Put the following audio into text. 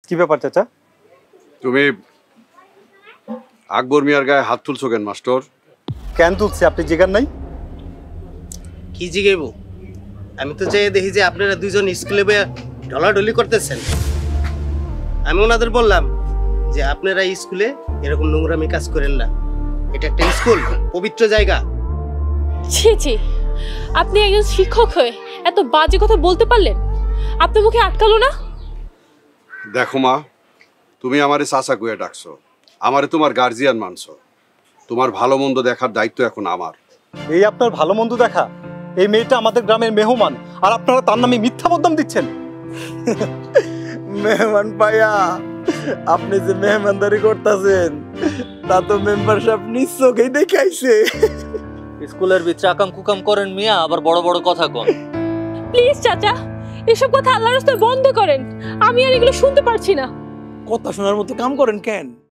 কি ব্যাপার চাচা? তুমি আকবর মিয়ার গায়ে হাত তুলছো কেন মাস্টার? কেন তুলছে আপনি জিগার নাই? কি জিগাইব? আমি তো চাই দেখি যে আপনারা দুইজন স্কুলে বইয়া ঢলাঢলি করতেছেন। আমি ওনাদের বললাম যে আপনারা স্কুলে এরকম নোংরামি কাজ করেন না, এটা একটা স্কুল, পবিত্র জায়গা। ছি ছি, আপনি একজন শিক্ষক হয়ে এত বাজে কথা বলতে পারলেন? আপনার মুখে আটকালো না? দেখো মা, তুমি আমারে চাচা কইয়া ডাকছো, আমারে তোমার গার্জিয়ান মানছো। তোমার ভালো মন্দ দেখার দায়িত্ব এখন আমার। এই আপনার ভালো মন্দ দেখা? এই মেয়েটা আমাদের গ্রামের মেহমান, আর আপনারা তার নামে মিথ্যা বদনাম দিচ্ছেন। মেহমান পাইয়া আপনি যে মেহমানদারি করতেছেন তা তো মেম্বার সাহেব নিজ চোখেই দেখাইছে। স্কুলের ভিতরে আকাম কুকাম করেন মিয়া, আবার বড় বড় কথা কন। প্লিজ চাচা, এসব কথা আল্লাহর রাস্তায় বন্ধ করেন। আমি আর এগুলো শুনতে পারছি না। কথা শোনার মতো কাম করেন কেন?